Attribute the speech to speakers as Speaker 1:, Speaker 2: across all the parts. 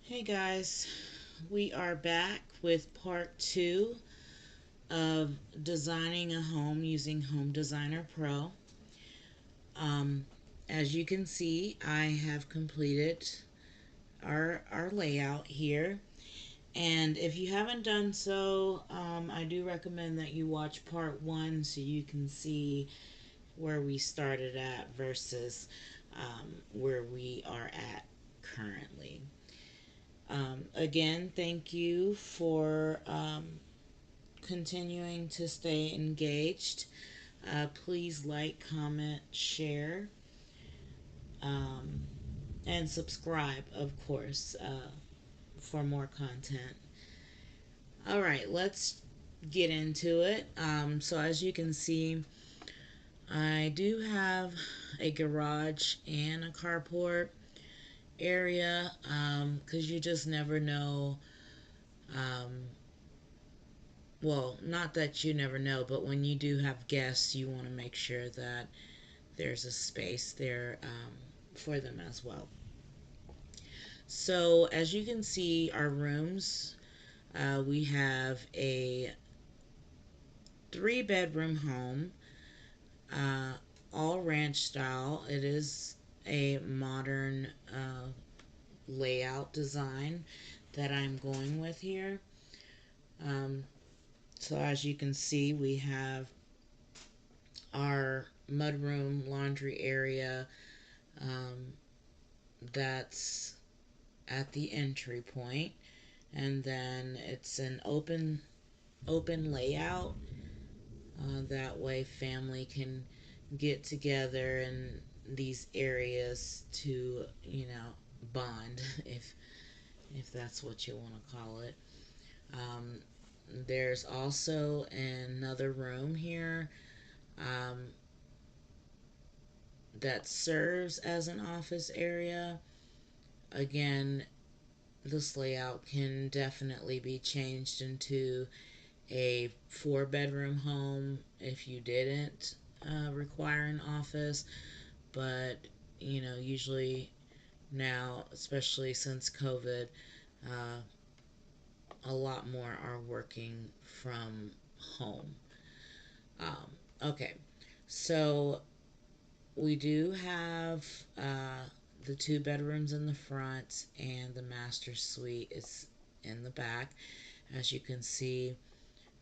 Speaker 1: Hey guys, we are back with part two of designing a home using Home Designer Pro. Um, as you can see, I have completed our layout here. And if you haven't done so, I do recommend that you watch part one so you can see where we started at versus where we are at currently. Again, thank you for continuing to stay engaged. Please like, comment, share, um, and subscribe, of course, for more content. All right, let's get into it. So, as you can see, I do have a garage and a carport area because you just never know. Um, well, not that you never know, but when you do have guests, you want to make sure that there's a space there for them as well. So, as you can see, our rooms, we have a three-bedroom home, uh, all ranch style. It is a modern layout design that I'm going with here. Um, so, as you can see, we have our mudroom laundry area um, that's at the entry point, and then it's an open layout. That way, family can get together in these areas to bond if that's what you want to call it. Um, there's also another room here um, that serves as an office area. Again, this layout can definitely be changed into a four-bedroom home if you didn't require an office. But, usually now, especially since COVID, uh, a lot more are working from home. Okay, so we do have the two bedrooms in the front, and the master suite is in the back. As you can see,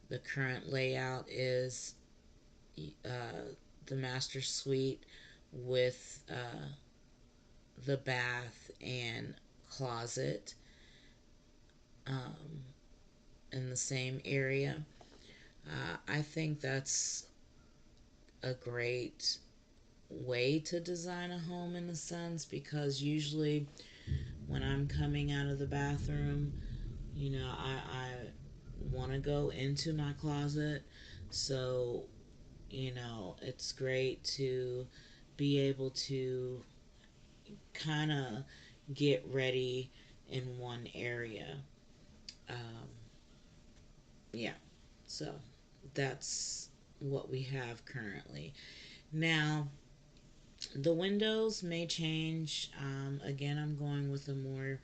Speaker 1: the current layout is the master suite with the bath and closet um, in the same area. I think that's a great way to design a home in a sense because usually when I'm coming out of the bathroom, I want to go into my closet. So, it's great to be able to kind of get ready in one area. Um, yeah, so that's what we have currently. Now, the windows may change. Again, I'm going with a more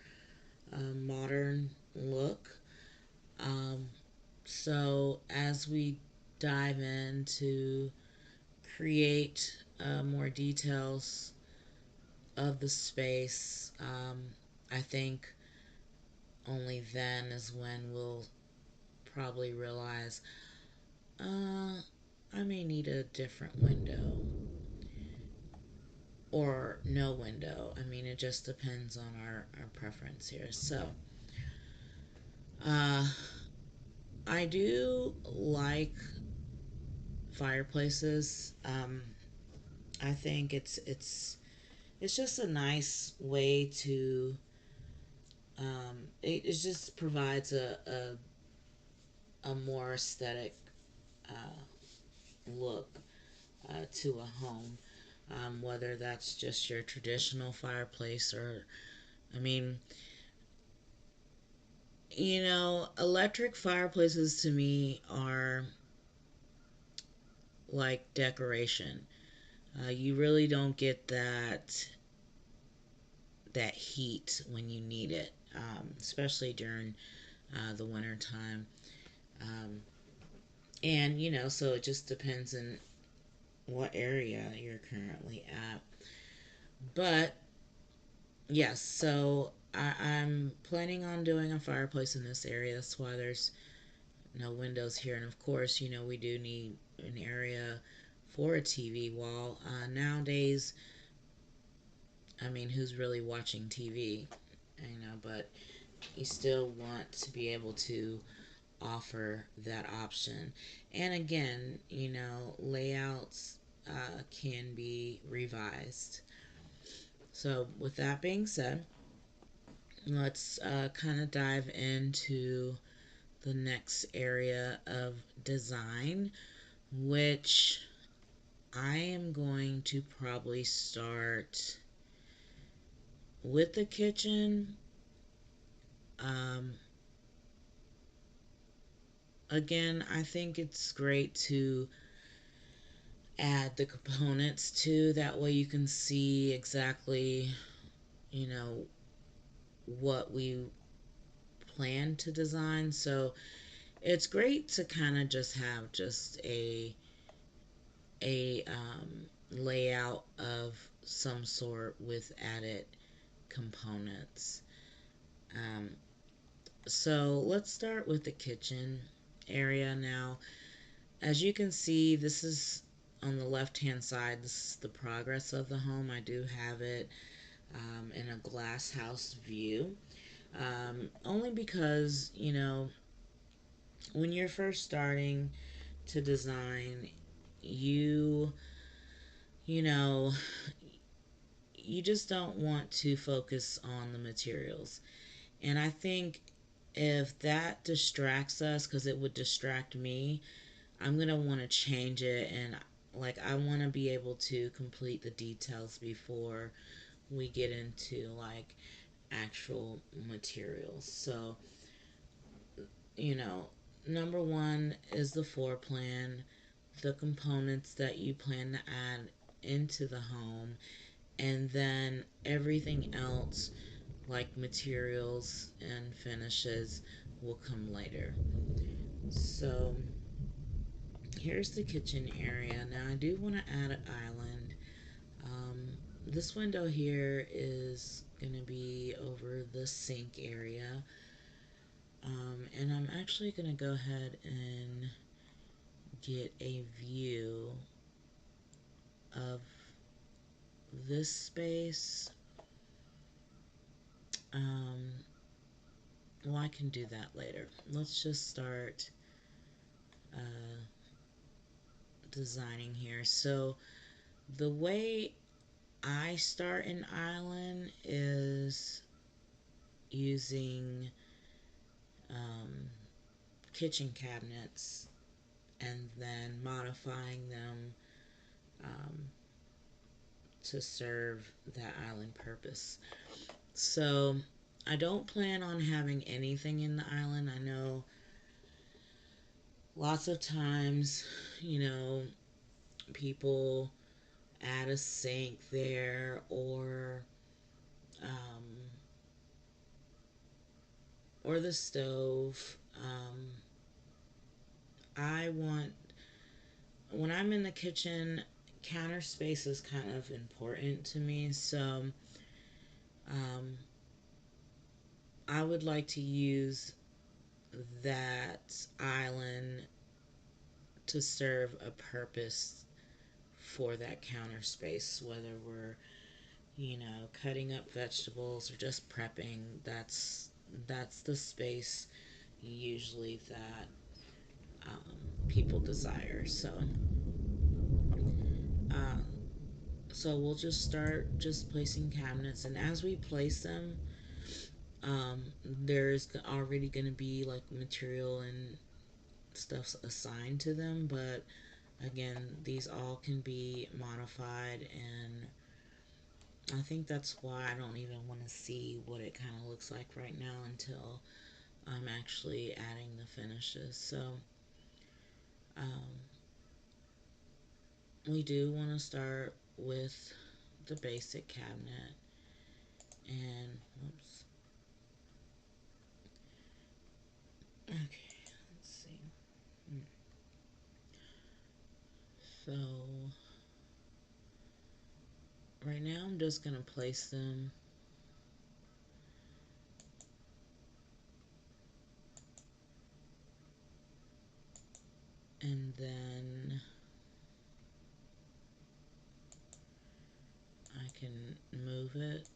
Speaker 1: modern look. Um, so, as we dive in to create more details of the space, I think only then is when we'll probably realize uh, I may need a different window or no window. I mean, it just depends on our preference here. So, uh, I do like fireplaces. I think it's just a nice way to. It just provides a more aesthetic uh, look to a home. Whether that's just your traditional fireplace or, I mean, electric fireplaces to me are like decoration. You really don't get that heat when you need it, especially during the winter time. Um, and so it just depends on what area you're currently at. But yes, so I'm planning on doing a fireplace in this area. That's why there's no windows here. And of course, we do need an area for a TV wall. Nowadays, I mean, who's really watching TV? But you still want to be able to offer that option. And again, layouts can be revised. So, with that being said, let's kind of dive into the next area of design, which I am going to probably start with the kitchen. Um, Again, I think it's great to add the components too. That way you can see exactly, you know, what we plan to design. So it's great to kind of just have just a layout of some sort with added components. Um, so let's start with the kitchen area now. As you can see, this is on the left hand side. This is the progress of the home. I do have it in a glass house view. Only because, when you're first starting to design, you, you know, you just don't want to focus on the materials. And I think if that distracts us, because it would distract me, I'm going to want to change it. And like, I want to be able to complete the details before we get into like actual materials. So, you know, number one is the floor plan, the components that you plan to add into the home, and then everything else like materials and finishes will come later. So here's the kitchen area. Now I do want to add an island. This window here is going to be over the sink area. And I'm actually going to go ahead and get a view of this space. Um, well, I can do that later. Let's just start uh, designing here. So the way I start an island is using um, kitchen cabinets and then modifying them um, to serve that island purpose. So I don't plan on having anything in the island. I know lots of times, people add a sink there um, or the stove. I want when I'm in the kitchen, counter space is kind of important to me. So um, I would like to use that island to serve a purpose for that counter space, whether we're cutting up vegetables or just prepping. That's the space usually that people desire. Uh, so we'll just start just placing cabinets, and as we place them, there's already going to be like material and stuff assigned to them. But again, these all can be modified, and I think that's why I don't even want to see what it kind of looks like right now until I'm actually adding the finishes. So um, we do want to start with the basic cabinet, I'm just going to place them and then I can move it.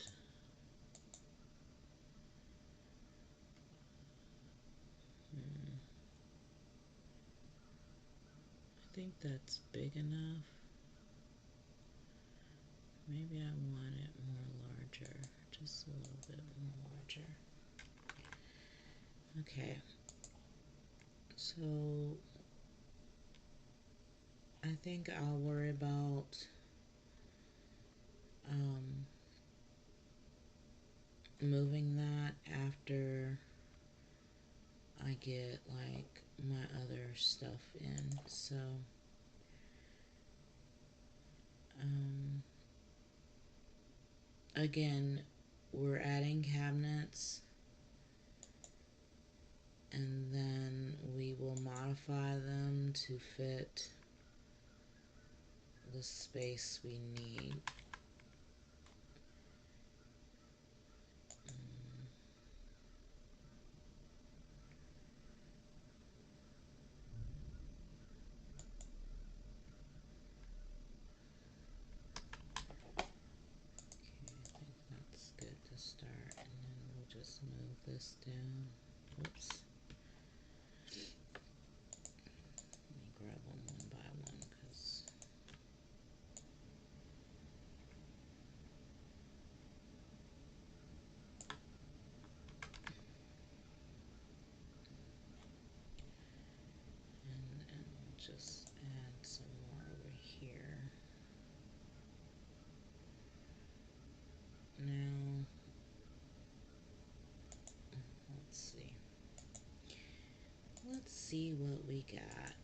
Speaker 1: I think that's big enough. Maybe I want it more larger, just a little bit more larger. Okay, so I think I'll worry about moving that after I get like my other stuff in. So again, we're adding cabinets and then we will modify them to fit the space we need. That's good to start, and then we'll just move this down. Oops. Let me grab them one by one because and we'll just add some more over here. Now let's see what we got.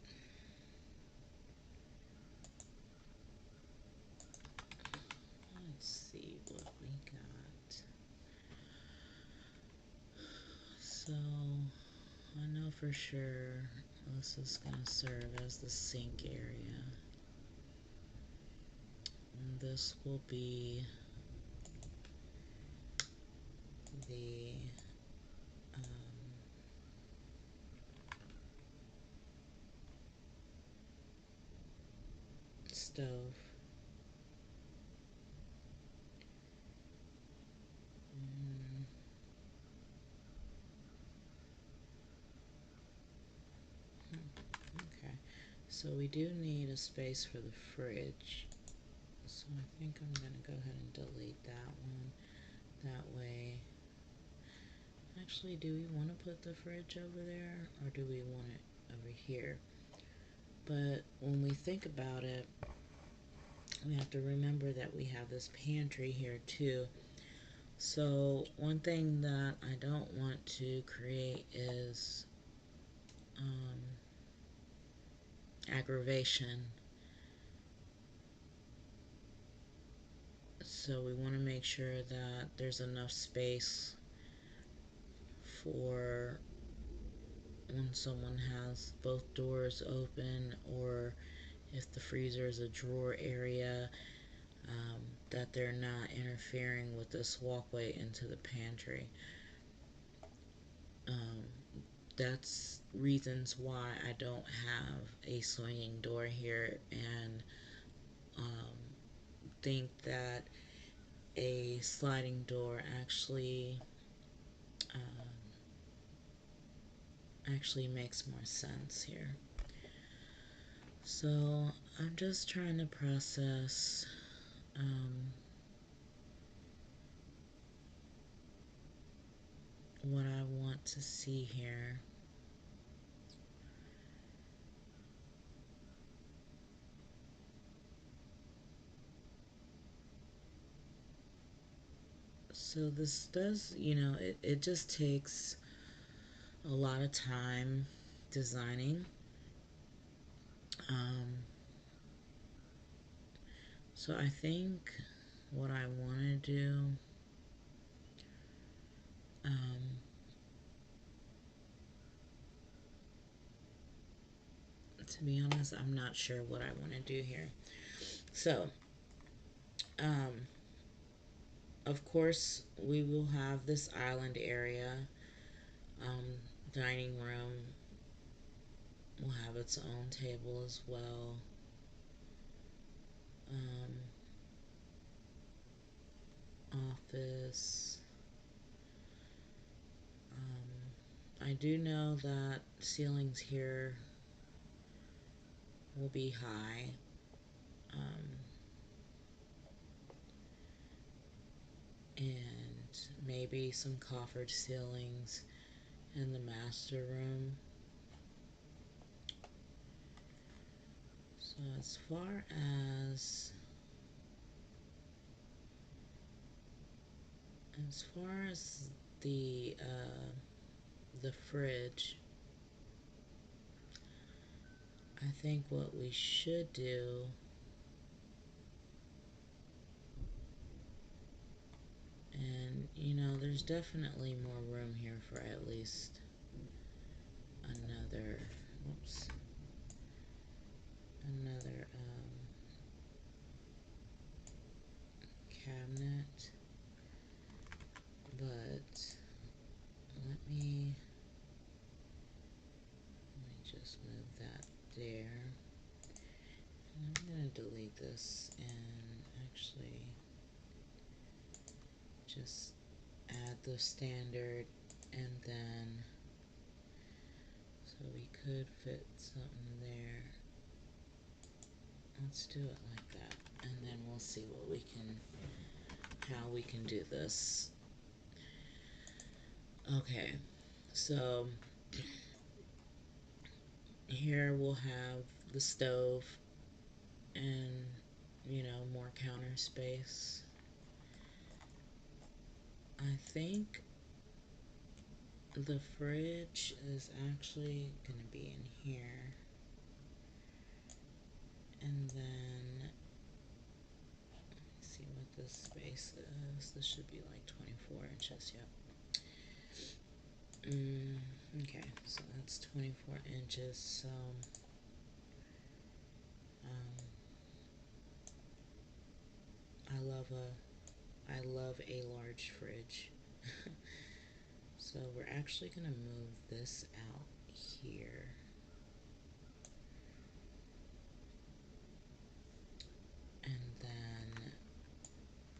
Speaker 1: Let's see what we got. So I know for sure this is going to serve as the sink area. And this will be the stove. Okay, so we do need a space for the fridge. So I think I'm going to go ahead and delete that one. That way, actually, do we want to put the fridge over there or do we want it over here? But when we think about it, we have to remember that we have this pantry here too. So one thing that I don't want to create is aggravation. So we want to make sure that there's enough space for when someone has both doors open, or if the freezer is a drawer area, that they're not interfering with this walkway into the pantry. That's reasons why I don't have a swinging door here, and think that a sliding door actually makes more sense here. So I'm just trying to process what I want to see here. So this does, it just takes a lot of time designing. So I think what I want to do, to be honest, I'm not sure what I want to do here. So, Of course, we will have this island area. Um, Dining room will have its own table as well. Um, Office. I do know that ceilings here will be high. Um, and maybe some coffered ceilings in the master room. So as far as the fridge, I think what we should do, and there's definitely more room here for at least another, whoops, another cabinet, but let me just move that there. And I'm gonna delete this and actually just add the standard, and then so we could fit something there. Let's do it like that, and then we'll see how we can do this. Okay, so here we'll have the stove and more counter space. I think the fridge is actually going to be in here, and then let's see what this space is. This should be like 24 inches. Yep. Okay, so that's 24 inches. So um, I love a large fridge. So we're actually gonna move this out here. And then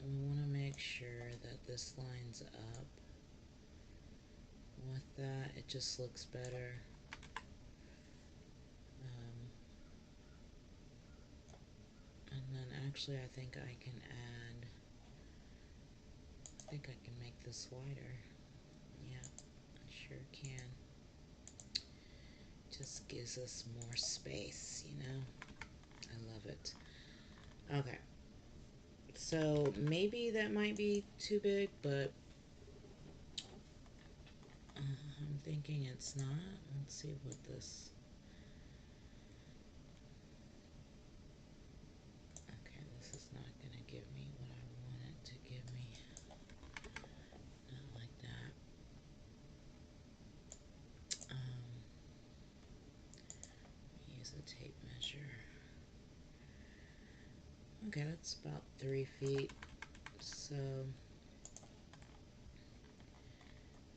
Speaker 1: we want to make sure that this lines up with that. It just looks better. And then actually I think I can make this wider. Yeah, I sure can. Just gives us more space. I love it. Okay. So maybe that might be too big, but I'm thinking it's not. Let's see what this. Okay, this is not going to give me what I want it to give me. Not like that. Use a tape measure. Okay, that's about 3 feet. So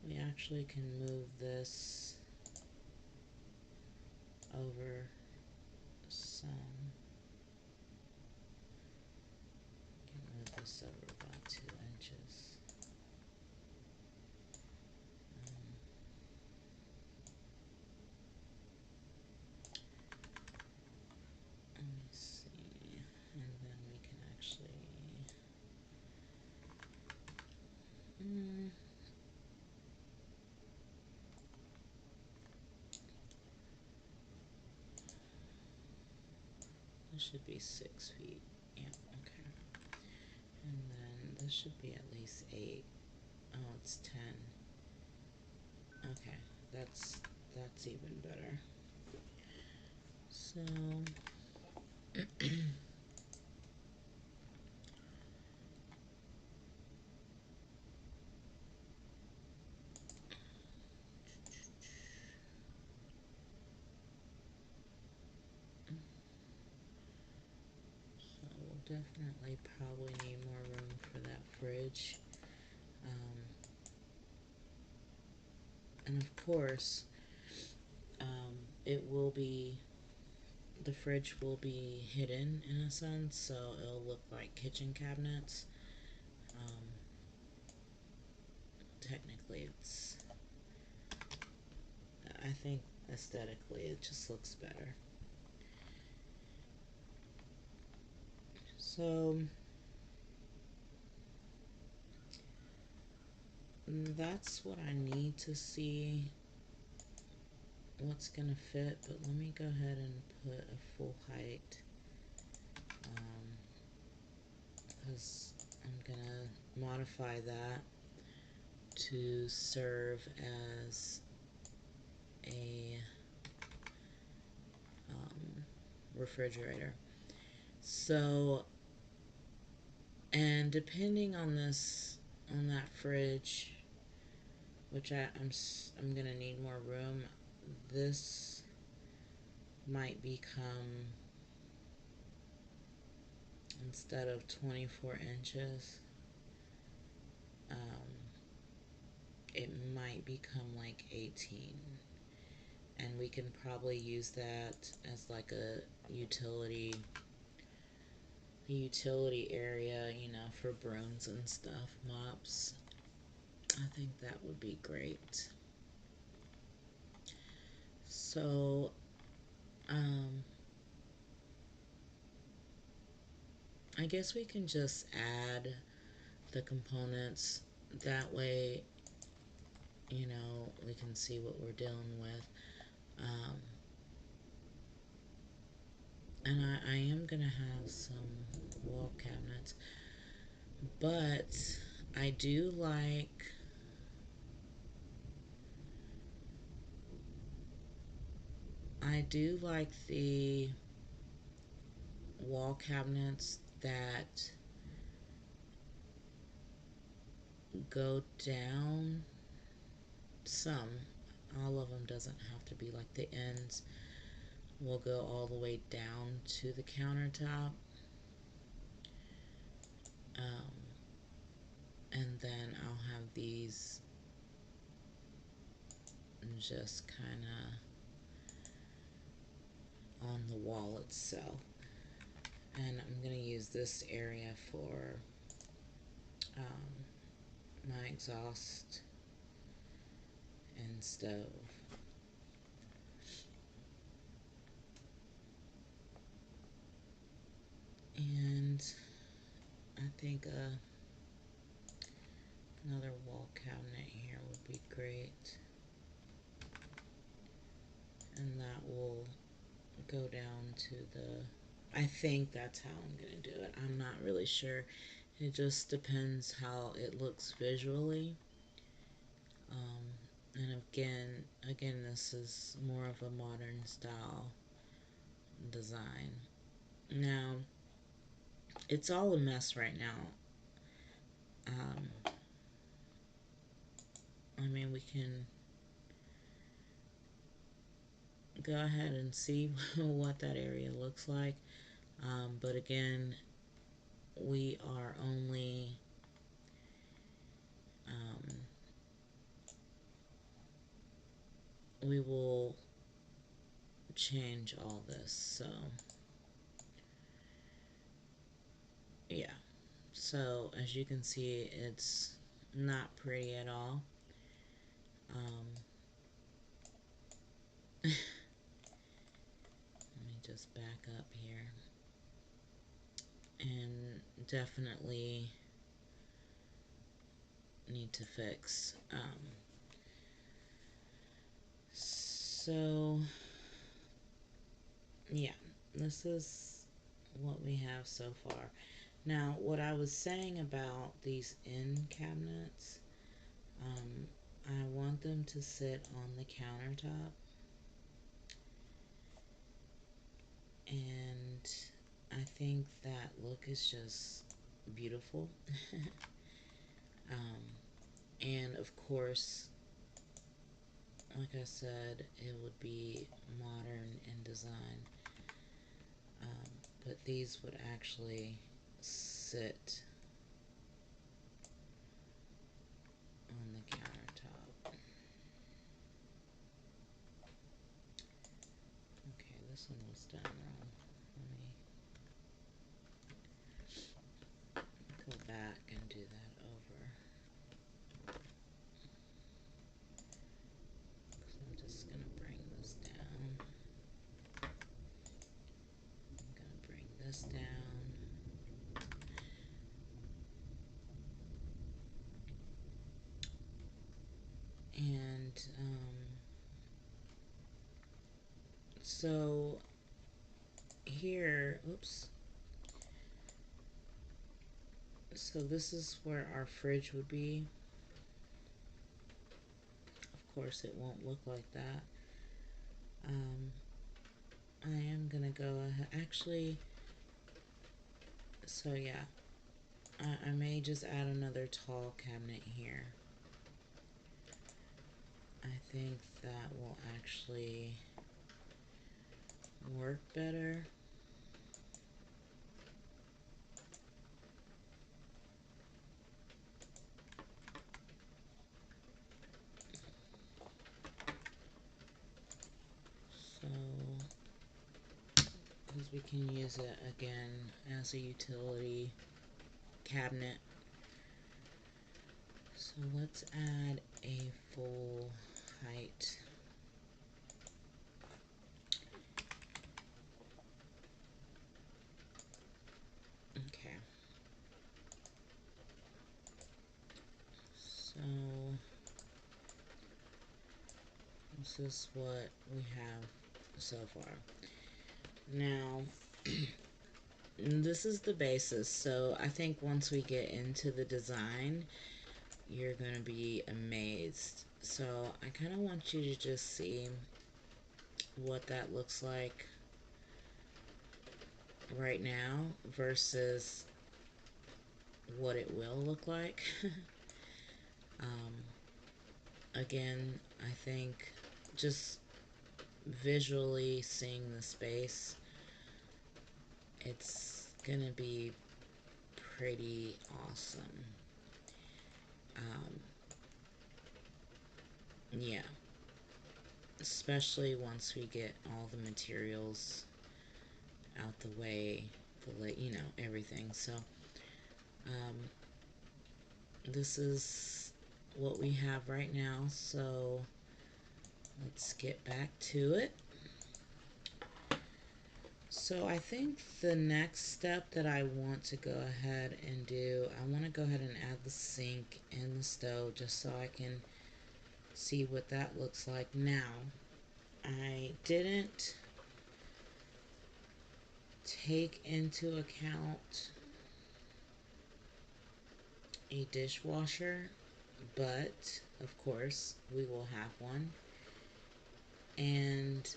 Speaker 1: we actually can move this over some. Can move this over about 2 inches. Um, Let me see, and then we can actually. This should be 6 feet. Yeah, okay. And then this should be at least 8. Oh, it's 10. Okay, that's even better. So definitely probably need more room for that fridge. And of course, it will be, the fridge will be hidden in a sense, so it'll look like kitchen cabinets. Um, Technically, I think aesthetically it just looks better. So that's what I need to see what's gonna fit, but let me go ahead and put a full height, because I'm gonna modify that to serve as a refrigerator. So, and depending on on that fridge, which I'm gonna need more room, this might become, instead of 24 inches, um, it might become like 18. And we can probably use that as like a utility area, for brooms and stuff, mops. I think that would be great. So, I guess we can just add the components. That way, we can see what we're dealing with. And I am going to have some wall cabinets. But I do like the wall cabinets that go down some. All of them doesn't have to be, like the ends will go all the way down to the countertop. And then I'll have these just kind of on the wall itself. And I'm going to use this area for my exhaust and stove. And I think another wall cabinet here would be great. And that will go down to I think that's how I'm going to do it. I'm not really sure. It just depends how it looks visually. And again, this is more of a modern style design. Now, it's all a mess right now. I mean, we can go ahead and see what that area looks like. But again, we are only we will change all this. So yeah, so as you can see, it's not pretty at all. Let me just back up here, and definitely need to fix. So yeah, this is what we have so far. Now, what I was saying about these end cabinets, I want them to sit on the countertop, and I think that look is just beautiful. And of course, like I said, it would be modern in design, but these would actually sit on the countertop. Okay, this one was done wrong. Let me go back and do that over. So I'm just going to bring this down. I'm going to bring this down. And so here, oops. So this is where our fridge would be. Of course, it won't look like that. I am gonna go ahead. Actually, so yeah, I may just add another tall cabinet here. I think that will actually work better. So, because we can use it again as a utility cabinet. So let's add a full height. Okay. So this is what we have so far. Now, this is the basis. So I think once we get into the design, you're going to be amazed. So I kind of want you to just see what that looks like right now versus what it will look like. um, Again, I think just visually seeing the space, it's gonna be pretty awesome. Um, yeah, especially once we get all the materials out the way, everything. So, this is what we have right now. So, let's get back to it. So I think the next step that I want to go ahead and do, I want to go ahead and add the sink and the stove just so I can see what that looks like. Now, I didn't take into account a dishwasher, but of course we will have one. And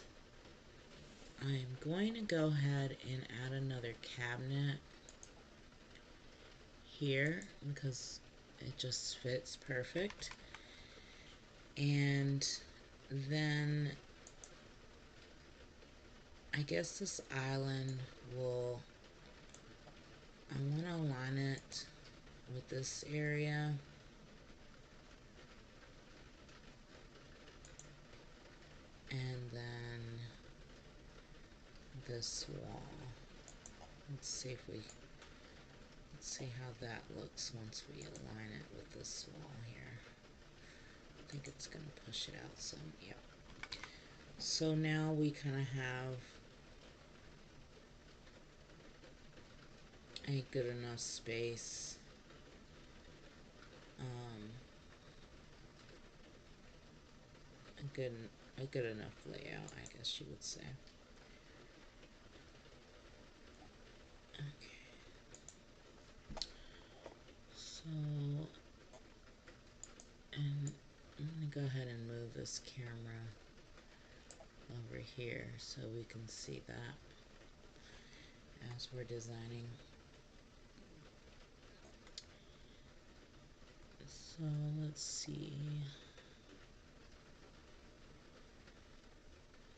Speaker 1: I'm going to go ahead and add another cabinet here because it just fits perfect. And then I guess this island will, I want to align it with this area. And then this wall. Let's see how that looks once we align it with this wall here. I think it's going to push it out some. Yep. So now we kind of have a good enough space. A good enough layout, I guess you would say. Okay. So, and I'm going to go ahead and move this camera over here so we can see that as we're designing. So let's see.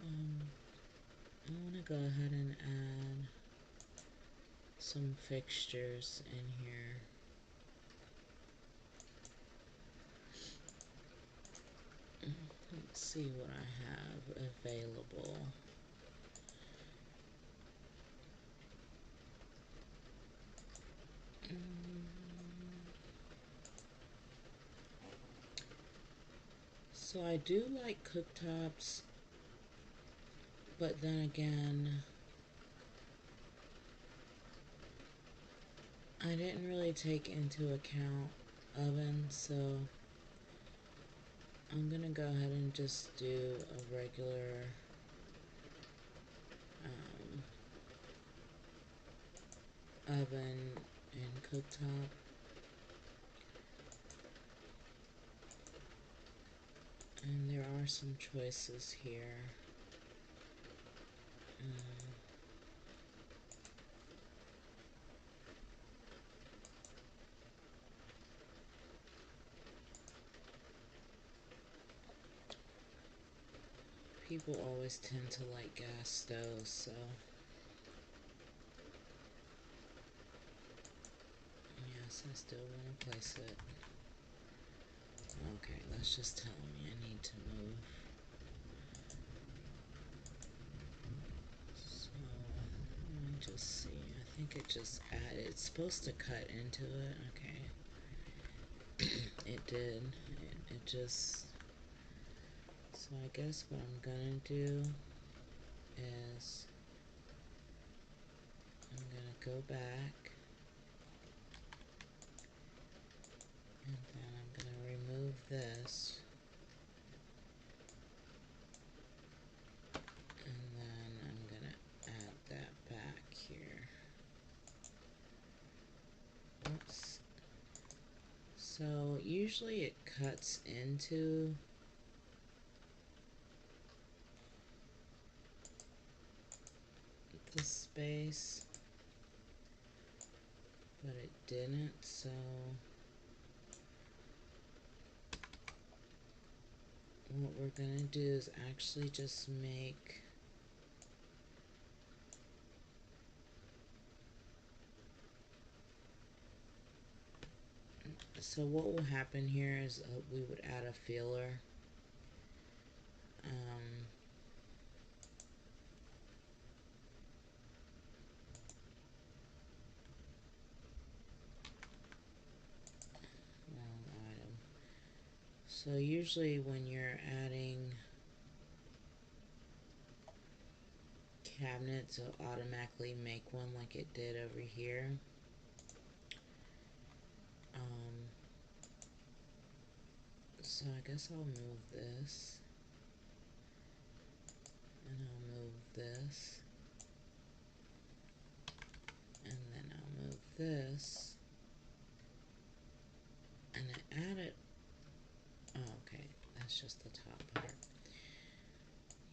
Speaker 1: I want to go ahead and add some fixtures in here. Let's see what I have available. So I do like cooktops, but then again, I didn't really take into account ovens, so I'm gonna go ahead and just do a regular oven and cooktop. And there are some choices here. People always tend to like gas stoves, so yes, I still want to place it. Okay, that's just telling me I need to move. So, let me just see. I think it just added. It's supposed to cut into it. Okay. It did. It just. So I guess what I'm gonna do is I'm gonna go back and then I'm gonna remove this. And then I'm gonna add that back here. Oops. So usually it cuts into the space, but it didn't, so what we're gonna do is actually just make so what will happen here is we would add a feeler. Wrong item. So usually when you're adding cabinets, it'll automatically make one like it did over here. So I guess I'll move this, and I'll move this, and then I'll move this, and I added, oh, okay, that's just the top part.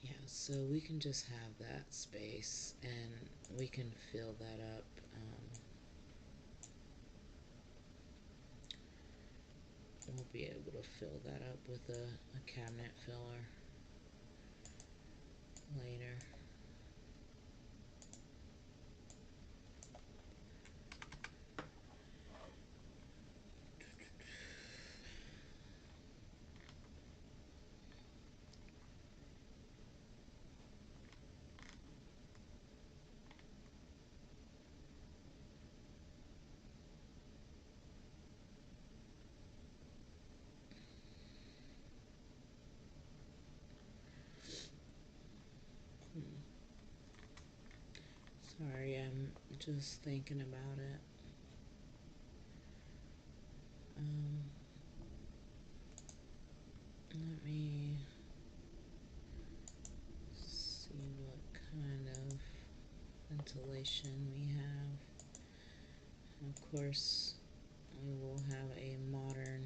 Speaker 1: Yeah, so we can just have that space, and we can fill that up. We'll be able to fill that up with a cabinet filler later. Sorry, I'm just thinking about it. Let me see what kind of ventilation we have. Of course, we will have a modern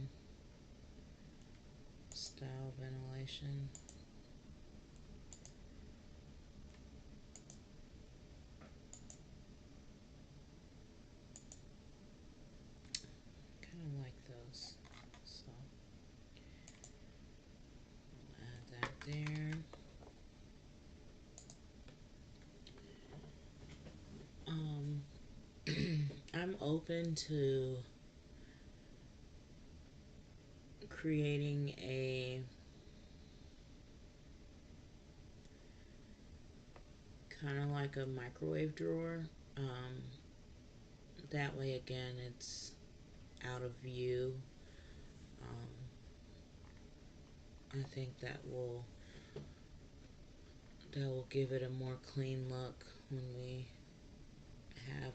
Speaker 1: style ventilation. Kind of like those. So we'll add that there. open to creating a kind of like a microwave drawer. That way, again, it's out of view. I think that will give it a more clean look when we have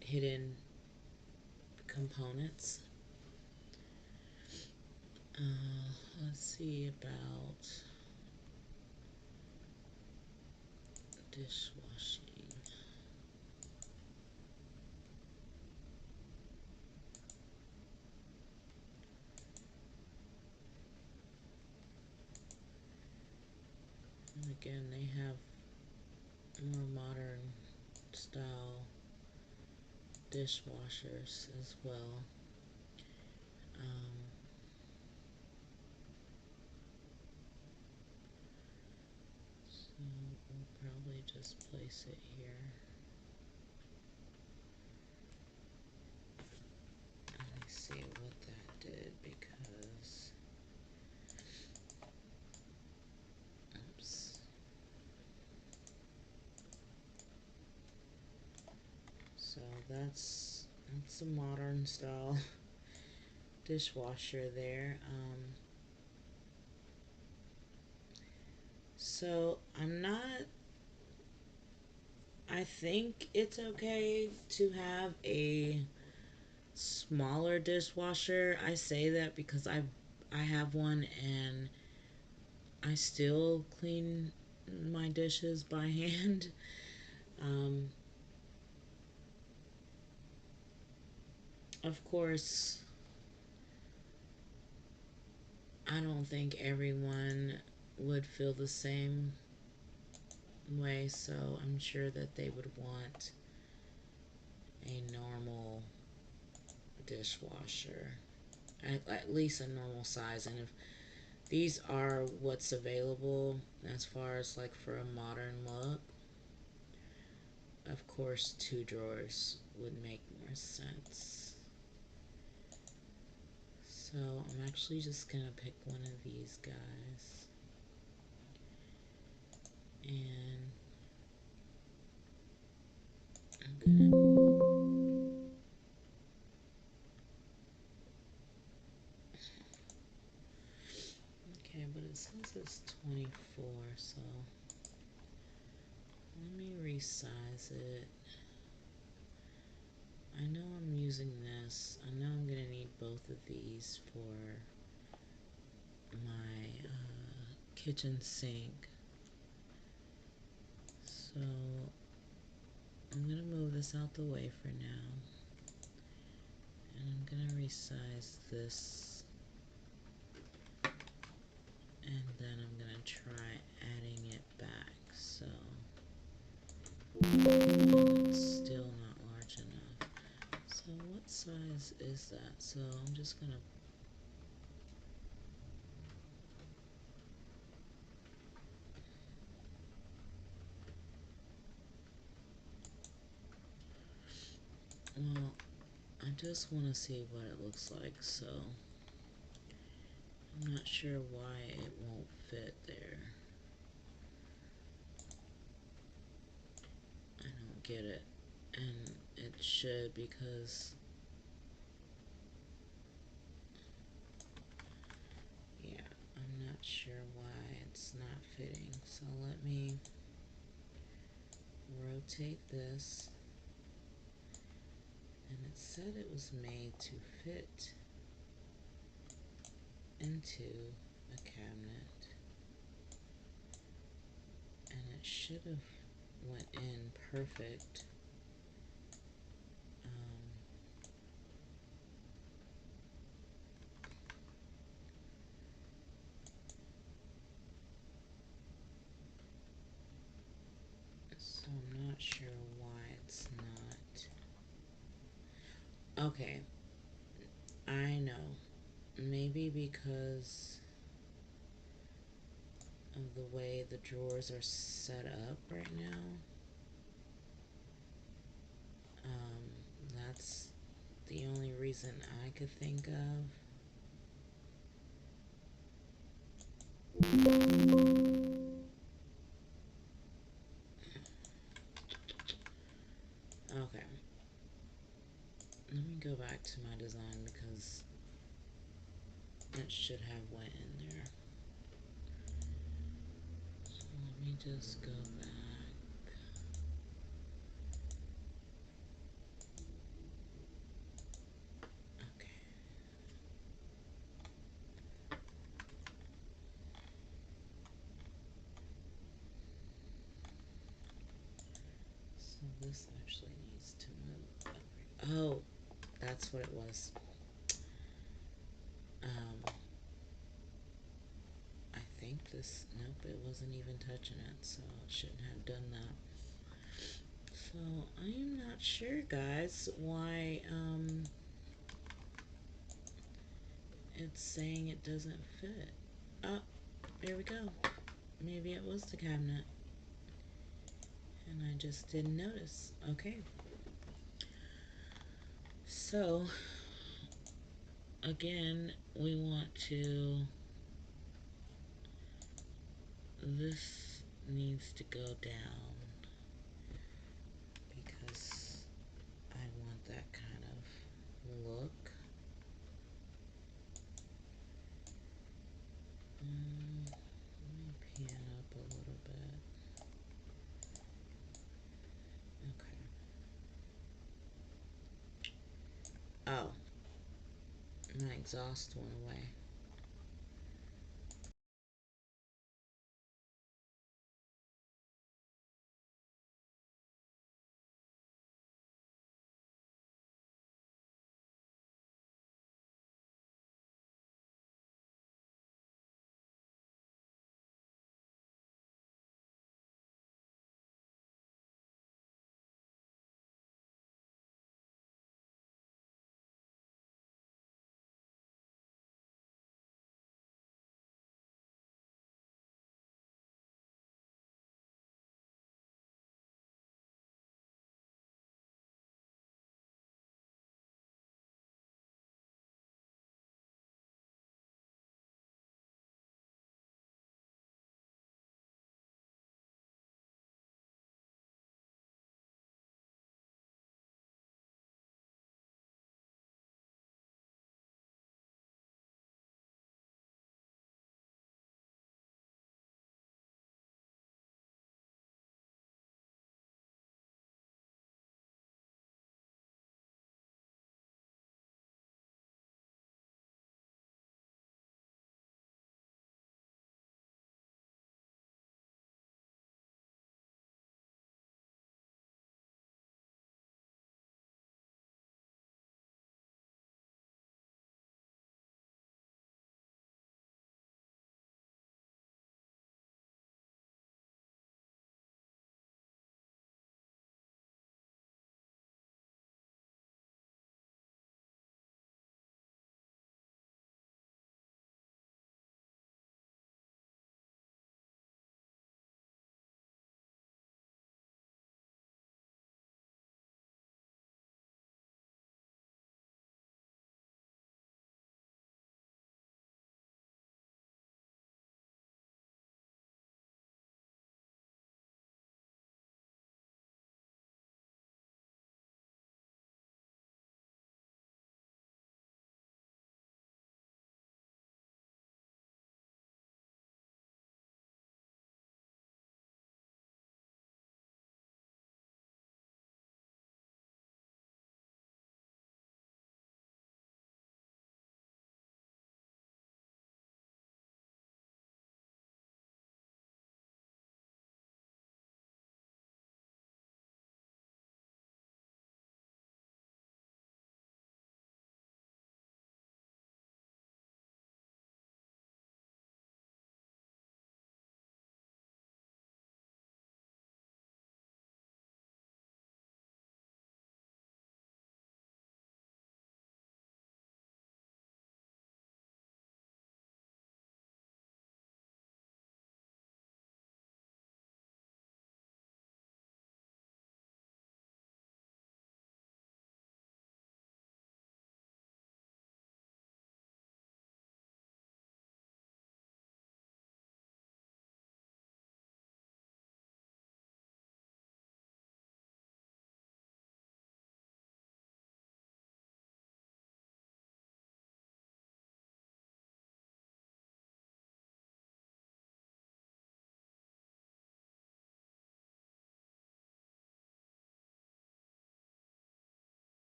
Speaker 1: hidden components. Let's see about dishwashing. And again, they have more modern style dishwashers as well. So we'll probably just place it here. Let me see what that did because, oops. So that's a modern style dishwasher there. So I think it's okay to have a smaller dishwasher. I say that because I have one and I still clean my dishes by hand. Um, of course, I don't think everyone would feel the same way, so I'm sure that they would want a normal dishwasher, at least a normal size. And if these are what's available as far as like for a modern look, of course, 2 drawers would make more sense. So I'm actually just gonna pick one of these guys, and I'm gonna, okay, but it says it's 24, so let me resize it. I know I'm using this. I know I'm gonna need both of these for my kitchen sink. So I'm gonna move this out the way for now. And I'm gonna resize this. And then I'm gonna try adding it back. So it's still not large enough. So what size is that? So I'm just gonna, well, I just want to see what it looks like, so I'm not sure why it won't fit there. I don't get it. And it should, because yeah, I'm not sure why it's not fitting. So let me rotate this. And it said it was made to fit into a cabinet, and it should have went in perfect. So I'm not sure why it's not. Okay, I know. Maybe because of the way the drawers are set up right now. That's the only reason I could think of. Okay, let me go back to my design because it should have went in there. So let me just go back. Okay. So this actually needs to move. Oh, that's what it was. I think this, nope, it wasn't even touching it, so it shouldn't have done that. So I am not sure, guys, why it's saying it doesn't fit. Oh, there we go. Maybe it was the cabinet and I just didn't notice. Okay. So again, we want to, this needs to go down because I want that kind of look. Let me pan up a little bit. Okay. Oh, my exhaust went away.